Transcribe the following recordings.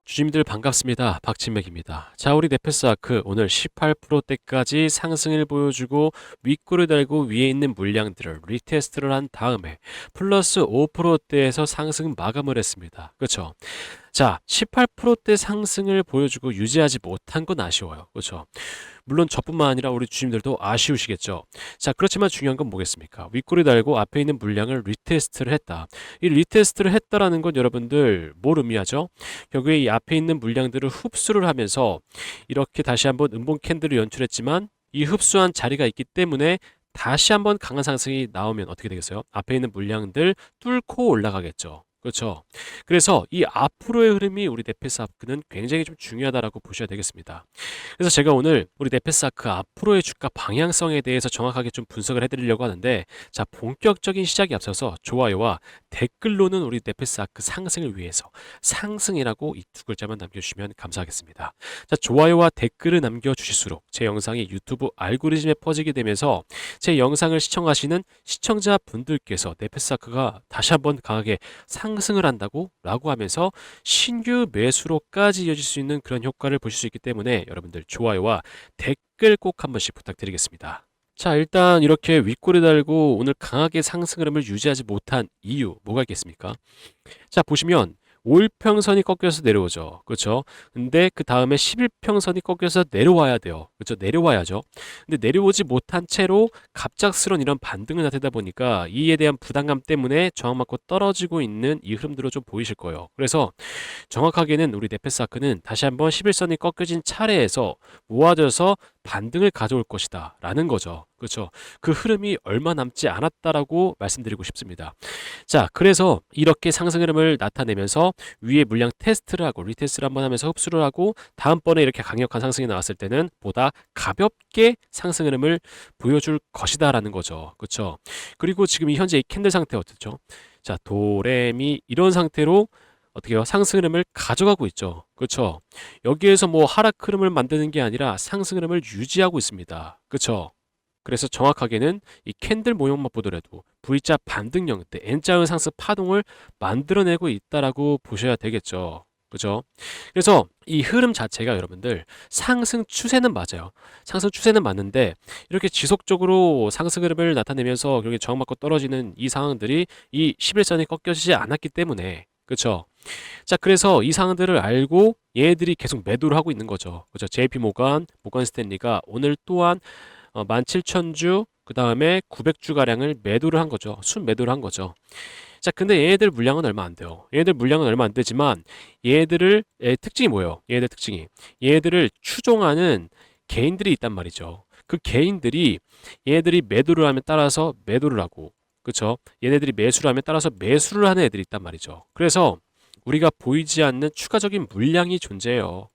주님들 반갑습니다. 박진맥입니다. 자, 우리 네페스아크 오늘 18%대까지 상승을 보여주고 윗골을 달고 위에 있는 물량들을 리테스트를 한 다음에 플러스 5%대에서 상승 마감을 했습니다. 그렇죠? 자, 18%대 상승을 보여주고 유지하지 못한 건 아쉬워요. 그렇죠? 물론 저뿐만 아니라 우리 주님들도 아쉬우시겠죠. 자, 그렇지만 중요한 건 뭐겠습니까? 윗골이 달고 앞에 있는 물량을 리테스트를 했다. 이 리테스트를 했다라는 건 여러분들 뭘 의미하죠? 결국에 이 앞에 있는 물량들을 흡수를 하면서 이렇게 다시 한번 음봉 캔들을 연출했지만 이 흡수한 자리가 있기 때문에 다시 한번 강한 상승이 나오면 어떻게 되겠어요? 앞에 있는 물량들 뚫고 올라가겠죠. 그렇죠. 그래서 이 앞으로의 흐름이 우리 네페스아크는 굉장히 좀 중요하다라고 보셔야 되겠습니다. 그래서 제가 오늘 우리 네페스아크 앞으로의 주가 방향성에 대해서 정확하게 좀 분석을 해드리려고 하는데, 자, 본격적인 시작에 앞서서 좋아요와 댓글로는 우리 네페스아크 상승을 위해서 상승이라고 이 두 글자만 남겨주시면 감사하겠습니다. 자, 좋아요와 댓글을 남겨주실수록 제 영상이 유튜브 알고리즘에 퍼지게 되면서 제 영상을 시청하시는 시청자분들께서 네페스아크가 다시 한번 강하게 상승을 한다고 라고 하면서 신규 매수로까지 이어질 수 있는 그런 효과를 보실 수 있기 때문에 여러분들 좋아요와 댓글 꼭 한 번씩 부탁드리겠습니다. 자, 일단 이렇게 윗골이 달고 오늘 강하게 상승 흐름을 유지하지 못한 이유 뭐가 있겠습니까? 자, 보시면 5일평선이 꺾여서 내려오죠. 그렇죠? 근데 그 다음에 11평선이 꺾여서 내려와야 돼요. 그렇죠? 내려와야죠. 근데 내려오지 못한 채로 갑작스러운 이런 반등을 나타내다 보니까 이에 대한 부담감 때문에 저항 맞고 떨어지고 있는 이 흐름들로 좀 보이실 거예요. 그래서 정확하게는 우리 네페스아크는 다시 한번 11선이 꺾여진 차례에서 모아져서 반등을 가져올 것이다 라는 거죠. 그렇죠? 그 흐름이 얼마 남지 않았다라고 말씀드리고 싶습니다. 자, 그래서 이렇게 상승 흐름을 나타내면서 위에 물량 테스트를 하고 리테스트를 한번 하면서 흡수를 하고 다음번에 이렇게 강력한 상승이 나왔을 때는 보다 가볍게 상승 흐름을 보여줄 것이다라는 거죠. 그렇죠? 그리고 지금 이 현재 이 캔들 상태 어떻죠? 자, 도레미 이런 상태로 어떻게 해요? 상승 흐름을 가져가고 있죠. 그렇죠? 여기에서 뭐 하락 흐름을 만드는 게 아니라 상승 흐름을 유지하고 있습니다. 그렇죠? 그래서 정확하게는 이 캔들 모형만 보더라도 V자 반등형 때 N자의 상승 파동을 만들어내고 있다라고 보셔야 되겠죠. 그죠? 그래서 이 흐름 자체가 여러분들 상승 추세는 맞아요. 상승 추세는 맞는데 이렇게 지속적으로 상승 흐름을 나타내면서 결국에 저항받고 떨어지는 이 상황들이 이 11선이 꺾여지지 않았기 때문에 그렇죠? 자, 그래서 이 상황들을 알고 얘들이 계속 매도를 하고 있는 거죠. 그죠? JP 모건 스탠리가 오늘 또한 17,000주 그 다음에 900주 가량을 매도를 한 거죠. 순매도를 한 거죠. 자, 근데 얘네들 물량은 얼마 안 돼요. 얘네들 물량은 얼마 안 되지만 얘네들을 특징이 뭐예요? 얘네들 특징이 얘네들을 추종하는 개인들이 있단 말이죠. 그 개인들이 얘네들이 매도를 하면 따라서 매도를 하고 그렇죠? 얘네들이 매수를 하면 따라서 매수를 하는 애들이 있단 말이죠. 그래서 우리가 보이지 않는 추가적인 물량이 존재해요.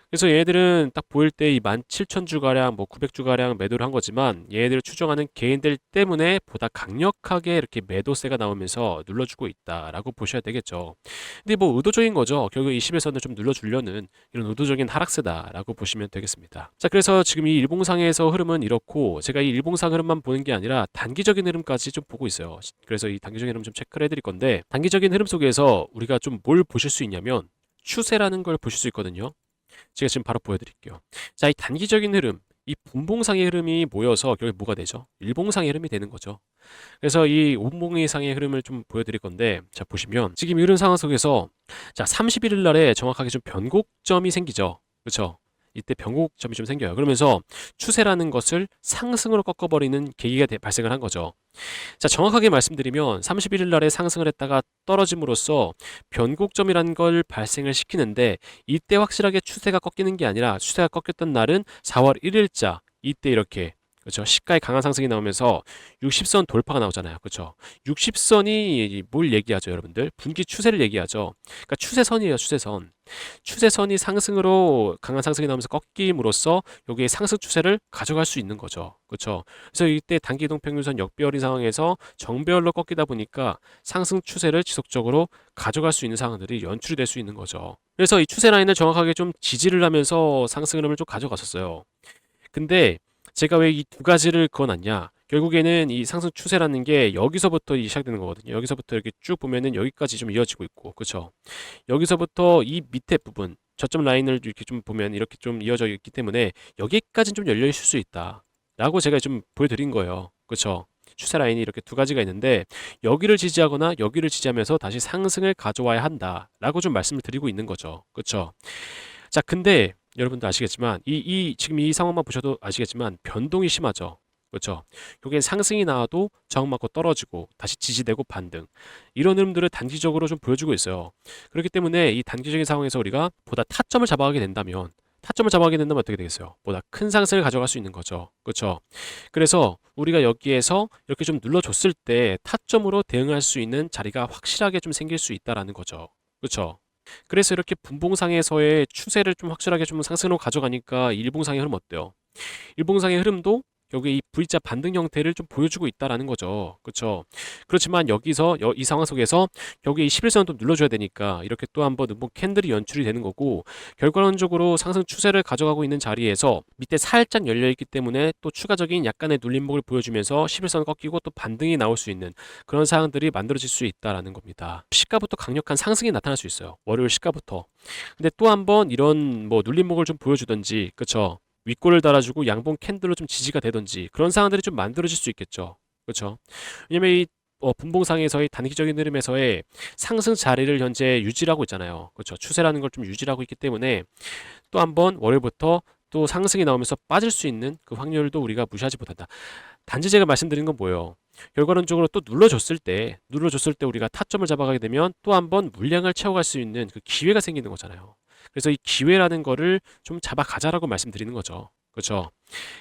그래서 얘네들은 딱 보일 때 이 17,000주가량, 뭐 900주가량 매도를 한 거지만 얘네들을 추종하는 개인들 때문에 보다 강력하게 이렇게 매도세가 나오면서 눌러주고 있다라고 보셔야 되겠죠. 근데 뭐 의도적인 거죠. 결국 이 10에서는 좀 눌러주려는 이런 의도적인 하락세다라고 보시면 되겠습니다. 자, 그래서 지금 이 일봉상에서 흐름은 이렇고 제가 이 일봉상 흐름만 보는 게 아니라 단기적인 흐름까지 좀 보고 있어요. 그래서 이 단기적인 흐름 좀 체크를 해드릴 건데 단기적인 흐름 속에서 우리가 좀 뭘 보실 수 있냐면 추세라는 걸 보실 수 있거든요. 제가 지금 바로 보여드릴게요. 자, 이 단기적인 흐름, 이 분봉상의 흐름이 모여서 결국 뭐가 되죠? 일봉상의 흐름이 되는 거죠. 그래서 이 온봉상의 흐름을 좀 보여드릴 건데, 자, 보시면 지금 이런 상황 속에서 자, 31일 날에 정확하게 좀 변곡점이 생기죠. 그렇죠? 이때 변곡점이 좀 생겨요. 그러면서 추세라는 것을 상승으로 꺾어버리는 계기가 발생을 한 거죠. 자, 정확하게 말씀드리면 31일 날에 상승을 했다가 떨어짐으로써 변곡점이라는 걸 발생을 시키는데 이때 확실하게 추세가 꺾이는 게 아니라 추세가 꺾였던 날은 4월 1일자 이때 이렇게 그렇죠. 시가의 강한 상승이 나오면서 60선 돌파가 나오잖아요. 그렇죠. 60선이 뭘 얘기하죠, 여러분들? 분기 추세를 얘기하죠. 그러니까 추세선이에요, 추세선. 추세선이 상승으로 강한 상승이 나오면서 꺾임으로써 여기에 상승 추세를 가져갈 수 있는 거죠. 그렇죠. 그래서 이때 단기 이동 평균선 역배열인 상황에서 정배열로 꺾이다 보니까 상승 추세를 지속적으로 가져갈 수 있는 상황들이 연출이 될 수 있는 거죠. 그래서 이 추세 라인을 정확하게 좀 지지를 하면서 상승 흐름을 좀 가져갔었어요. 근데 제가 왜 이 두 가지를 그어놨냐? 결국에는 이 상승 추세라는 게 여기서부터 시작되는 거거든요. 여기서부터 이렇게 쭉 보면은 여기까지 좀 이어지고 있고, 그쵸? 여기서부터 이 밑에 부분, 저점 라인을 이렇게 좀 보면 이렇게 좀 이어져 있기 때문에 여기까지는 좀 열려 있을 수 있다. 라고 제가 좀 보여드린 거예요. 그쵸? 추세 라인이 이렇게 두 가지가 있는데 여기를 지지하거나 여기를 지지하면서 다시 상승을 가져와야 한다. 라고 좀 말씀을 드리고 있는 거죠. 그쵸? 자, 근데 여러분도 아시겠지만 지금 이 상황만 보셔도 아시겠지만 변동이 심하죠. 그렇죠? 여기엔 상승이 나와도 저항 맞고 떨어지고 다시 지지되고 반등 이런 흐름들을 단기적으로 좀 보여주고 있어요. 그렇기 때문에 이 단기적인 상황에서 우리가 보다 타점을 잡아가게 된다면 어떻게 되겠어요? 보다 큰 상승을 가져갈 수 있는 거죠. 그렇죠? 그래서 우리가 여기에서 이렇게 좀 눌러줬을 때 타점으로 대응할 수 있는 자리가 확실하게 좀 생길 수 있다라는 거죠. 그렇죠? 그래서 이렇게 분봉상에서의 추세를 좀 확실하게 좀 상승으로 가져가니까 일봉상의 흐름 어때요? 일봉상의 흐름도 여기 이 V자 반등 형태를 좀 보여주고 있다라는 거죠. 그렇죠? 그렇지만 여기서 이 상황 속에서 여기 이 11선을 또 눌러줘야 되니까 이렇게 또 한번 음봉 캔들이 연출이 되는 거고 결과론적으로 상승 추세를 가져가고 있는 자리에서 밑에 살짝 열려 있기 때문에 또 추가적인 약간의 눌림목을 보여주면서 11선 꺾이고 또 반등이 나올 수 있는 그런 상황들이 만들어질 수 있다라는 겁니다. 시가부터 강력한 상승이 나타날 수 있어요. 월요일 시가부터. 근데 또 한번 이런 뭐 눌림목을 좀 보여주든지, 그쵸? 윗골을 달아주고 양봉 캔들로 좀 지지가 되든지 그런 상황들이 좀 만들어질 수 있겠죠. 그렇죠? 왜냐면 이 분봉상에서의 단기적인 흐름에서의 상승 자리를 현재 유지하고 있잖아요. 그렇죠? 추세라는 걸 좀 유지하고 있기 때문에 또 한번 월요일부터 또 상승이 나오면서 빠질 수 있는 그 확률도 우리가 무시하지 못한다. 단지 제가 말씀드린 건 뭐예요? 결과론적으로 또 눌러줬을 때 우리가 타점을 잡아가게 되면 또 한번 물량을 채워갈 수 있는 그 기회가 생기는 거잖아요. 그래서 이 기회라는 거를 좀 잡아가자라고 말씀드리는 거죠. 그렇죠?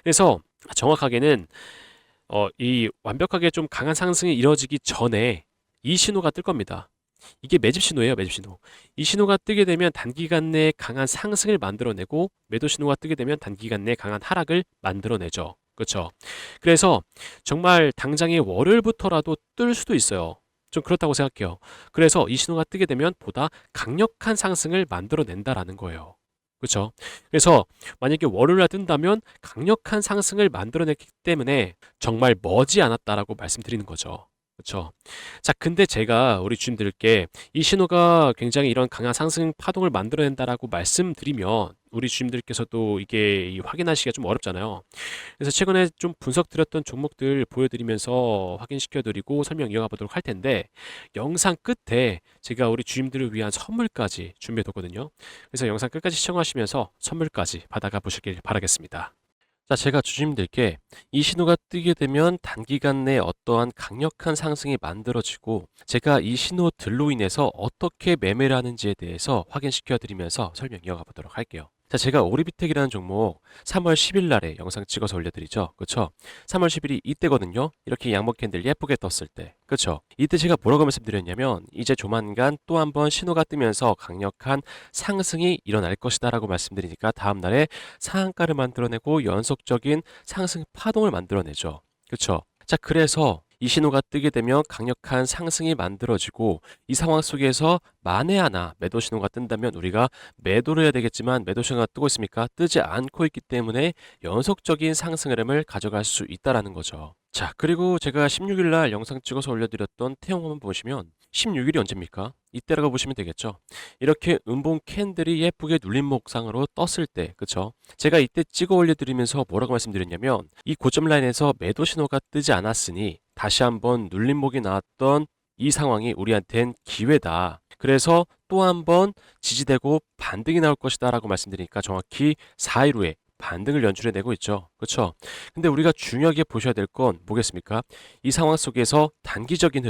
그래서 정확하게는 이 완벽하게 좀 강한 상승이 이루어지기 전에 이 신호가 뜰 겁니다. 이게 매집 신호예요, 매집 신호. 이 신호가 뜨게 되면 단기간 내에 강한 상승을 만들어내고 매도 신호가 뜨게 되면 단기간 내에 강한 하락을 만들어내죠. 그렇죠? 그래서 정말 당장의 월요일부터라도 뜰 수도 있어요. 좀 그렇다고 생각해요. 그래서 이 신호가 뜨게 되면 보다 강력한 상승을 만들어낸다라는 거예요. 그렇죠? 그래서 만약에 월요일날 뜬다면 강력한 상승을 만들어냈기 때문에 정말 머지않았다라고 말씀드리는 거죠. 그렇죠? 자, 근데 제가 우리 주님들께 이 신호가 굉장히 이런 강한 상승 파동을 만들어낸다라고 말씀드리면 우리 주님들께서도 이게 확인하시기가 좀 어렵잖아요. 그래서 최근에 좀 분석드렸던 종목들 보여드리면서 확인시켜드리고 설명 이어가 보도록 할 텐데 영상 끝에 제가 우리 주님들을 위한 선물까지 준비해뒀거든요. 그래서 영상 끝까지 시청하시면서 선물까지 받아가 보시길 바라겠습니다. 자, 제가 주주님들께 이 신호가 뜨게 되면 단기간 내에 어떠한 강력한 상승이 만들어지고 제가 이 신호들로 인해서 어떻게 매매를 하는지에 대해서 확인시켜 드리면서 설명 이어가 보도록 할게요. 자, 제가 오리비텍이라는 종목 3월 10일 날에 영상 찍어서 올려드리죠. 그쵸? 3월 10일이 이때거든요. 이렇게 양복 캔들 예쁘게 떴을 때. 그쵸? 이때 제가 뭐라고 말씀드렸냐면 이제 조만간 또 한번 신호가 뜨면서 강력한 상승이 일어날 것이다 라고 말씀드리니까 다음날에 상한가를 만들어내고 연속적인 상승 파동을 만들어내죠. 그쵸? 자, 그래서 이 신호가 뜨게 되면 강력한 상승이 만들어지고 이 상황 속에서 만에 하나 매도 신호가 뜬다면 우리가 매도를 해야 되겠지만 매도 신호가 뜨고 있습니까? 뜨지 않고 있기 때문에 연속적인 상승 흐름을 가져갈 수 있다라는 거죠. 자, 그리고 제가 16일 날 영상 찍어서 올려드렸던 태용 한번 보시면 16일이 언제입니까? 이때라고 보시면 되겠죠. 이렇게 음봉 캔들이 예쁘게 눌림 목상으로 떴을 때, 그쵸? 제가 이때 찍어 올려드리면서 뭐라고 말씀드렸냐면 이 고점 라인에서 매도 신호가 뜨지 않았으니 다시 한번 눌림목이 나왔던 이 상황이 우리한텐 기회다. 그래서 또 한번 지지되고 반등이 나올 것이다 라고 말씀드리니까 정확히 4일 후에 반등을 연출해내고 있죠. 그렇죠? 근데 우리가 중요하게 보셔야 될 건 뭐겠습니까? 이 상황 속에서 단기적인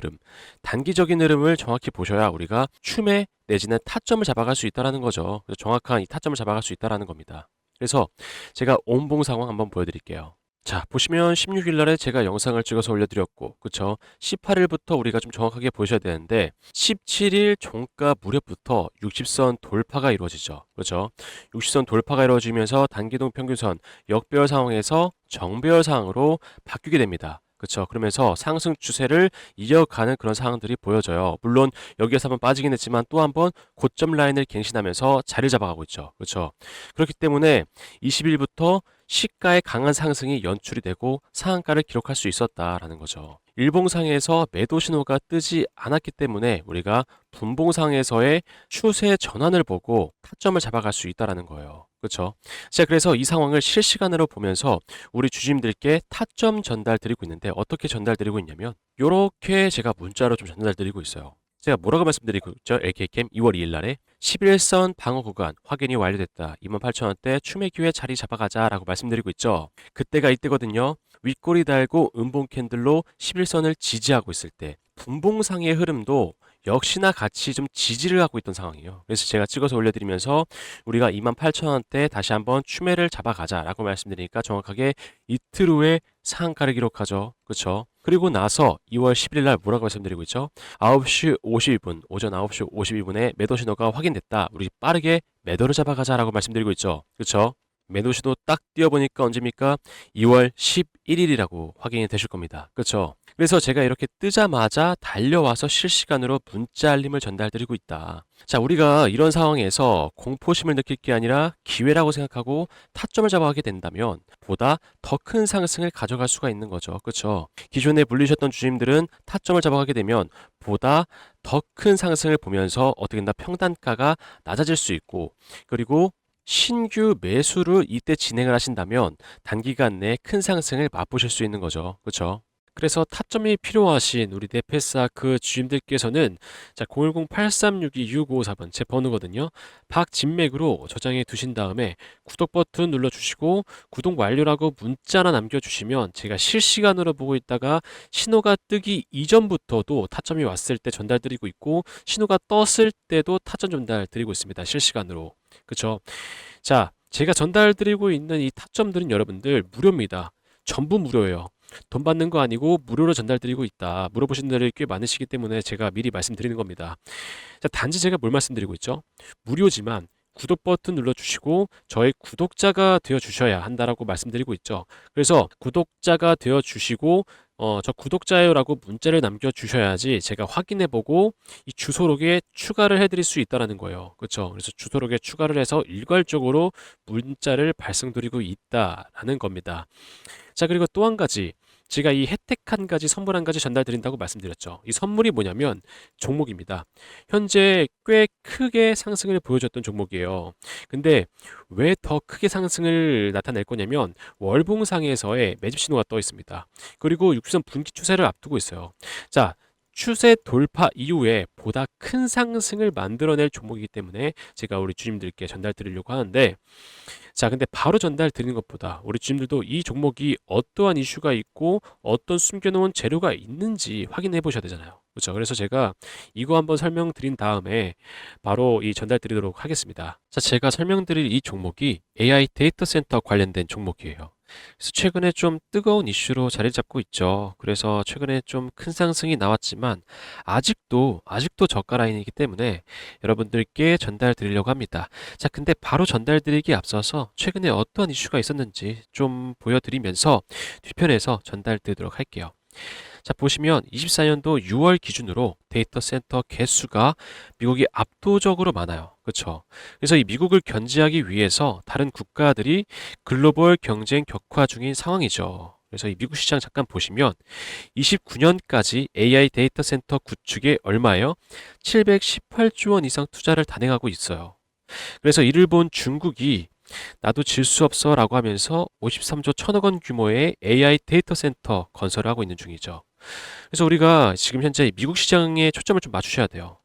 흐름을 정확히 보셔야 우리가 춤에 내지는 타점을 잡아갈 수 있다는 거죠. 그래서 정확한 이 타점을 잡아갈 수 있다는 겁니다. 그래서 제가 온봉 상황 한번 보여드릴게요. 자, 보시면 16일 날에 제가 영상을 찍어서 올려드렸고, 그쵸? 18일부터 우리가 좀 정확하게 보셔야 되는데, 17일 종가 무렵부터 60선 돌파가 이루어지죠. 그렇죠? 60선 돌파가 이루어지면서 단기동 평균선 역배열 상황에서 정배열 상황으로 바뀌게 됩니다. 그렇죠. 그러면서 상승 추세를 이어가는 그런 상황들이 보여져요. 물론 여기에서 한번 빠지긴 했지만 또 한번 고점 라인을 갱신하면서 자리를 잡아가고 있죠. 그렇죠. 그렇기 때문에 20일부터 시가의 강한 상승이 연출이 되고 상한가를 기록할 수 있었다라는 거죠. 일봉상에서 매도 신호가 뜨지 않았기 때문에 우리가 분봉상에서의 추세 전환을 보고 타점을 잡아갈 수 있다라는 거예요. 그렇죠? 자, 그래서 이 상황을 실시간으로 보면서 우리 주주님들께 타점 전달 드리고 있는데 어떻게 전달 드리고 있냐면 요렇게 제가 문자로 좀 전달 드리고 있어요. 제가 뭐라고 말씀드리고 있죠? LK캠 2월 2일 날에 11선 방어 구간 확인이 완료됐다. 28,000원대 추매 기회 자리 잡아가자라고 말씀드리고 있죠. 그때가 이때거든요. 윗꼬리 달고 음봉 캔들로 11선을 지지하고 있을 때 분봉상의 흐름도 역시나 같이 좀 지지를 하고 있던 상황이에요. 그래서 제가 찍어서 올려드리면서 우리가 28,000원대 다시 한번 추매를 잡아가자라고 말씀드리니까 정확하게 이틀 후에 상한가를 기록하죠. 그렇죠? 그리고 나서 2월 11일 날 뭐라고 말씀드리고 있죠? 9시 52분, 오전 9시 52분에 매도 신호가 확인됐다. 우리 빠르게 매도를 잡아가자라고 말씀드리고 있죠. 그렇죠? 매도 신호 딱 띄워보니까 언제입니까? 2월 11일이라고 확인이 되실 겁니다. 그렇죠? 그래서 제가 이렇게 뜨자마자 달려와서 실시간으로 문자 알림을 전달드리고 있다. 자, 우리가 이런 상황에서 공포심을 느낄 게 아니라 기회라고 생각하고 타점을 잡아가게 된다면 보다 더 큰 상승을 가져갈 수가 있는 거죠. 그렇죠? 기존에 물리셨던 주님들은 타점을 잡아가게 되면 보다 더 큰 상승을 보면서 어떻게 된다 평단가가 낮아질 수 있고 그리고 신규 매수를 이때 진행을 하신다면 단기간 내에 큰 상승을 맛보실 수 있는 거죠. 그렇죠? 그래서 타점이 필요하신 우리 네페스아크 주님들께서는 자 010-8362-6554번 제 번호거든요. 박진맥으로 저장해 두신 다음에 구독 버튼 눌러주시고 구독 완료라고 문자나 남겨주시면 제가 실시간으로 보고 있다가 신호가 뜨기 이전부터도 타점이 왔을 때 전달드리고 있고 신호가 떴을 때도 타점 전달드리고 있습니다. 실시간으로. 그쵸? 자, 제가 전달드리고 있는 이 타점들은 여러분들 무료입니다. 전부 무료예요. 돈 받는 거 아니고 무료로 전달드리고 있다. 물어보신 분들이 꽤 많으시기 때문에 제가 미리 말씀드리는 겁니다. 자, 단지 제가 뭘 말씀드리고 있죠? 무료지만 구독 버튼 눌러주시고 저의 구독자가 되어주셔야 한다라고 말씀드리고 있죠. 그래서 구독자가 되어주시고 저 구독자예요라고 문자를 남겨주셔야지 제가 확인해보고 이 주소록에 추가를 해드릴 수 있다는 거예요. 그렇죠? 그래서 주소록에 추가를 해서 일괄적으로 문자를 발송드리고 있다라는 겁니다. 자, 그리고 또 한 가지 제가 이 혜택 한 가지 선물 한 가지 전달드린다고 말씀드렸죠. 이 선물이 뭐냐면 종목입니다. 현재 꽤 크게 상승을 보여줬던 종목이에요. 근데 왜 더 크게 상승을 나타낼 거냐면 월봉상에서의 매집 신호가 떠 있습니다. 그리고 육선 분기 추세를 앞두고 있어요. 자, 추세 돌파 이후에 보다 큰 상승을 만들어낼 종목이기 때문에 제가 우리 주님들께 전달 드리려고 하는데 자, 근데 바로 전달 드리는 것보다 우리 주님들도 이 종목이 어떠한 이슈가 있고 어떤 숨겨놓은 재료가 있는지 확인해 보셔야 되잖아요. 그렇죠? 그래서 제가 이거 한번 설명드린 다음에 바로 이 전달 드리도록 하겠습니다. 자, 제가 설명드릴 이 종목이 AI 데이터 센터 관련된 종목이에요. 그래서 최근에 좀 뜨거운 이슈로 자리 잡고 있죠. 그래서 최근에 좀 큰 상승이 나왔지만 아직도 저가 라인이기 때문에 여러분들께 전달 드리려고 합니다. 자, 근데 바로 전달 드리기에 앞서서 최근에 어떠한 이슈가 있었는지 좀 보여드리면서 뒤편에서 전달 드리도록 할게요. 자, 보시면 24년도 6월 기준으로 데이터 센터 개수가 미국이 압도적으로 많아요. 그렇죠? 그래서 이 미국을 견제하기 위해서 다른 국가들이 글로벌 경쟁 격화 중인 상황이죠. 그래서 이 미국 시장 잠깐 보시면 29년까지 AI 데이터 센터 구축에 얼마예요? 718조 원 이상 투자를 단행하고 있어요. 그래서 이를 본 중국이 나도 질 수 없어 라고 하면서 53조 1천억 원 규모의 AI 데이터 센터 건설을 하고 있는 중이죠. 그래서 우리가 지금 현재 미국 시장에 초점을 좀 맞추셔야 돼요.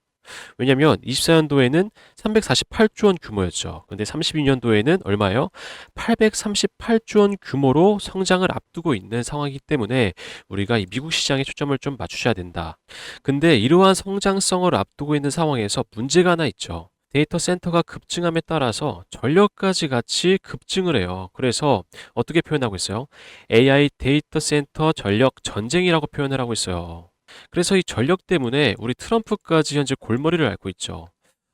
왜냐면 24년도에는 348조 원 규모였죠. 근데 32년도에는 얼마예요? 838조 원 규모로 성장을 앞두고 있는 상황이기 때문에 우리가 이 미국 시장에 초점을 좀 맞추셔야 된다. 근데 이러한 성장성을 앞두고 있는 상황에서 문제가 하나 있죠. 데이터 센터가 급증함에 따라서 전력까지 같이 급증을 해요. 그래서 어떻게 표현하고 있어요? AI 데이터 센터 전력 전쟁이라고 표현을 하고 있어요. 그래서 이 전력 때문에 우리 트럼프까지 현재 골머리를 앓고 있죠.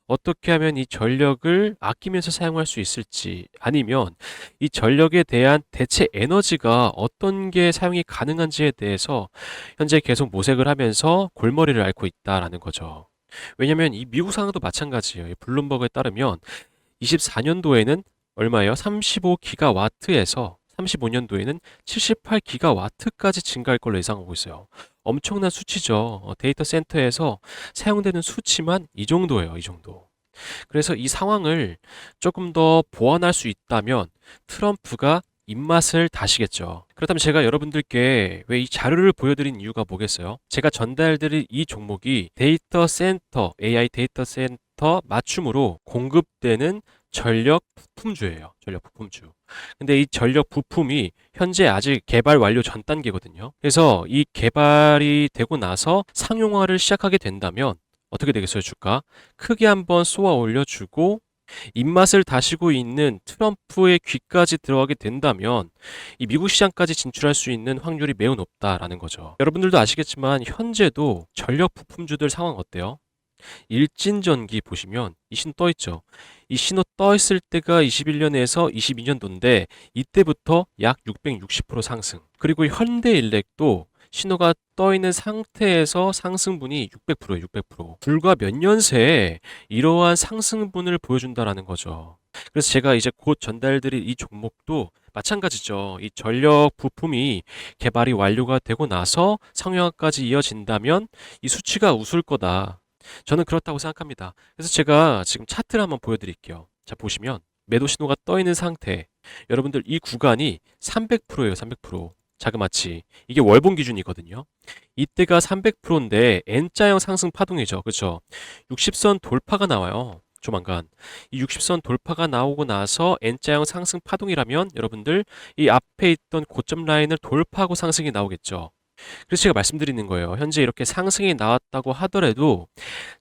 어떻게 하면 이 전력을 아끼면서 사용할 수 있을지 아니면 이 전력에 대한 대체 에너지가 어떤 게 사용이 가능한지에 대해서 현재 계속 모색을 하면서 골머리를 앓고 있다라는 거죠. 왜냐면 이 미국 상황도 마찬가지예요. 이 블룸버그에 따르면 24년도에는 얼마예요? 35기가와트에서 35년도에는 78기가와트까지 증가할 걸로 예상하고 있어요. 엄청난 수치죠. 데이터 센터에서 사용되는 수치만 이 정도예요, 이 정도. 그래서 이 상황을 조금 더 보완할 수 있다면 트럼프가 입맛을 다시겠죠. 그렇다면 제가 여러분들께 왜 이 자료를 보여드린 이유가 뭐겠어요? 제가 전달드릴 이 종목이 데이터 센터, AI 데이터 센터 맞춤으로 공급되는 전력 부품주예요. 전력 부품주. 근데 이 전력 부품이 현재 아직 개발 완료 전 단계거든요. 그래서 이 개발이 되고 나서 상용화를 시작하게 된다면 어떻게 되겠어요, 주가? 크게 한번 쏘아 올려주고 입맛을 다시고 있는 트럼프의 귀까지 들어가게 된다면 이 미국 시장까지 진출할 수 있는 확률이 매우 높다라는 거죠. 여러분들도 아시겠지만 현재도 전력 부품주들 상황 어때요? 일진전기 보시면 이 신호 떠 있죠. 이 신호 떠 있을 때가 21년에서 22년도인데 이때부터 약 660% 상승. 그리고 현대일렉도 신호가 떠 있는 상태에서 상승분이 600%예요, 600%. 불과 몇 년 새에 이러한 상승분을 보여준다라는 거죠. 그래서 제가 이제 곧 전달드릴 이 종목도 마찬가지죠. 이 전력 부품이 개발이 완료가 되고 나서 상용화까지 이어진다면 이 수치가 웃을 거다. 저는 그렇다고 생각합니다. 그래서 제가 지금 차트를 한번 보여드릴게요. 자, 보시면 매도 신호가 떠 있는 상태. 여러분들 이 구간이 300%예요, 300%. 자그마치. 이게 월봉 기준이거든요. 이때가 300%인데 N자형 상승 파동이죠. 그렇죠? 60선 돌파가 나와요. 조만간. 이 60선 돌파가 나오고 나서 N자형 상승 파동이라면 여러분들 이 앞에 있던 고점 라인을 돌파하고 상승이 나오겠죠. 그래서 제가 말씀드리는 거예요. 현재 이렇게 상승이 나왔다고 하더라도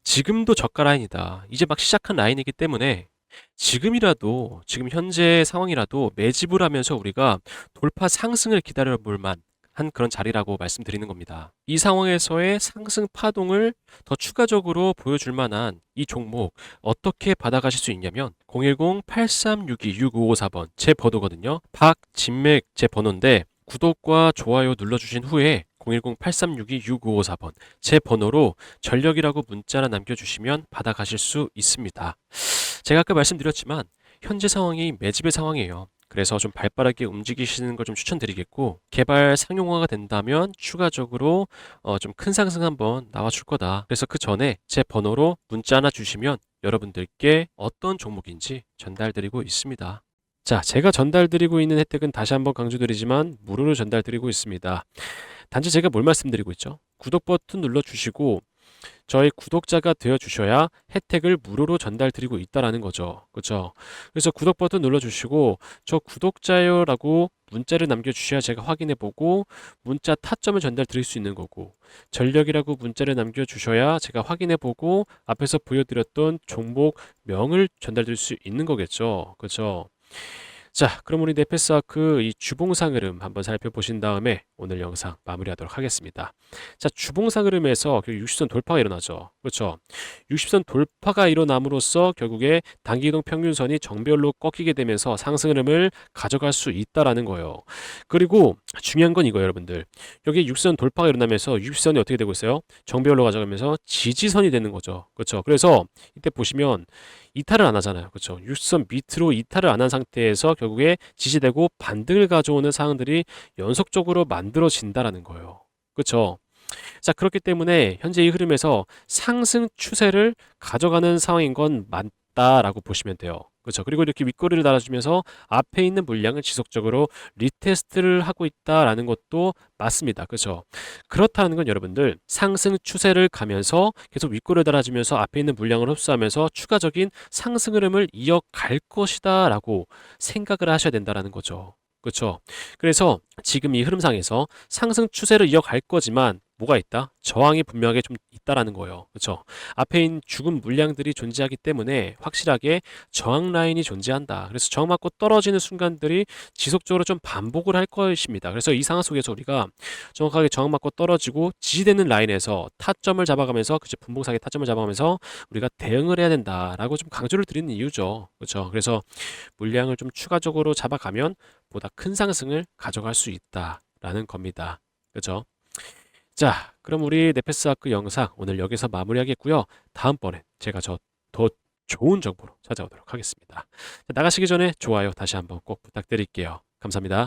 지금도 저가 라인이다. 이제 막 시작한 라인이기 때문에 지금이라도, 지금 현재 상황이라도 매집을 하면서 우리가 돌파 상승을 기다려 볼 만한 그런 자리라고 말씀드리는 겁니다. 이 상황에서의 상승 파동을 더 추가적으로 보여줄 만한 이 종목 어떻게 받아가실 수 있냐면 010-8362-6554번 제 번호거든요. 박진맥 제 번호인데 구독과 좋아요 눌러주신 후에 010-8362-6554번 제 번호로 전력이라고 문자나 남겨주시면 받아가실 수 있습니다. 제가 아까 말씀드렸지만 현재 상황이 매집의 상황이에요. 그래서 좀 발빠르게 움직이시는 걸 좀 추천드리겠고 개발 상용화가 된다면 추가적으로 좀 큰 상승 한번 나와줄 거다. 그래서 그 전에 제 번호로 문자 하나 주시면 여러분들께 어떤 종목인지 전달드리고 있습니다. 자, 제가 전달드리고 있는 혜택은 다시 한번 강조드리지만 무료로 전달드리고 있습니다. 단지 제가 뭘 말씀드리고 있죠? 구독 버튼 눌러주시고 저희 구독자가 되어 주셔야 혜택을 무료로 전달드리고 있다라는 거죠. 그렇죠? 그래서 구독 버튼 눌러주시고 저 구독자요라고 문자를 남겨주셔야 제가 확인해 보고 문자 타점을 전달드릴 수 있는 거고 전력이라고 문자를 남겨주셔야 제가 확인해 보고 앞에서 보여드렸던 종목 명을 전달드릴 수 있는 거겠죠. 그렇죠? 자, 그럼 우리 네페스아크 이 주봉상 흐름 한번 살펴보신 다음에 오늘 영상 마무리하도록 하겠습니다. 자, 주봉상 흐름에서 60선 돌파가 일어나죠. 그렇죠? 60선 돌파가 일어남으로써 결국에 단기이동 평균선이 정배열로 꺾이게 되면서 상승 흐름을 가져갈 수 있다라는 거예요. 그리고 중요한 건 이거예요, 여러분들. 여기 60선 돌파가 일어나면서 60선이 어떻게 되고 있어요? 정배열로 가져가면서 지지선이 되는 거죠. 그렇죠? 그래서 이때 보시면 이탈을 안 하잖아요. 그렇죠? 60선 밑으로 이탈을 안 한 상태에서 결국에 지지되고 반등을 가져오는 상황들이 연속적으로 만들어진다라는 거예요. 그렇죠? 자, 그렇기 때문에 현재 이 흐름에서 상승 추세를 가져가는 상황인 건 맞다라고 보시면 돼요. 그렇죠. 그리고 이렇게 윗꼬리를 달아주면서 앞에 있는 물량을 지속적으로 리테스트를 하고 있다라는 것도 맞습니다. 그렇죠. 그렇다는 건 여러분들 상승 추세를 가면서 계속 윗꼬리를 달아주면서 앞에 있는 물량을 흡수하면서 추가적인 상승 흐름을 이어갈 것이다라고 생각을 하셔야 된다라는 거죠. 그렇죠. 그래서 지금 이 흐름상에서 상승 추세를 이어갈 거지만 뭐가 있다? 저항이 분명하게 좀 있다라는 거예요. 그렇죠? 앞에 있는 죽은 물량들이 존재하기 때문에 확실하게 저항 라인이 존재한다. 그래서 저항 맞고 떨어지는 순간들이 지속적으로 좀 반복을 할 것입니다. 그래서 이 상황 속에서 우리가 정확하게 저항 맞고 떨어지고 지지되는 라인에서 타점을 잡아가면서 그치 분봉상의 타점을 잡아가면서 우리가 대응을 해야 된다라고 좀 강조를 드리는 이유죠. 그렇죠? 그래서 물량을 좀 추가적으로 잡아가면 보다 큰 상승을 가져갈 수 있다라는 겁니다. 그렇죠? 자, 그럼 우리 네페스아크 영상 오늘 여기서 마무리하겠고요. 다음번엔 제가 더 좋은 정보로 찾아오도록 하겠습니다. 나가시기 전에 좋아요 다시 한번 꼭 부탁드릴게요. 감사합니다.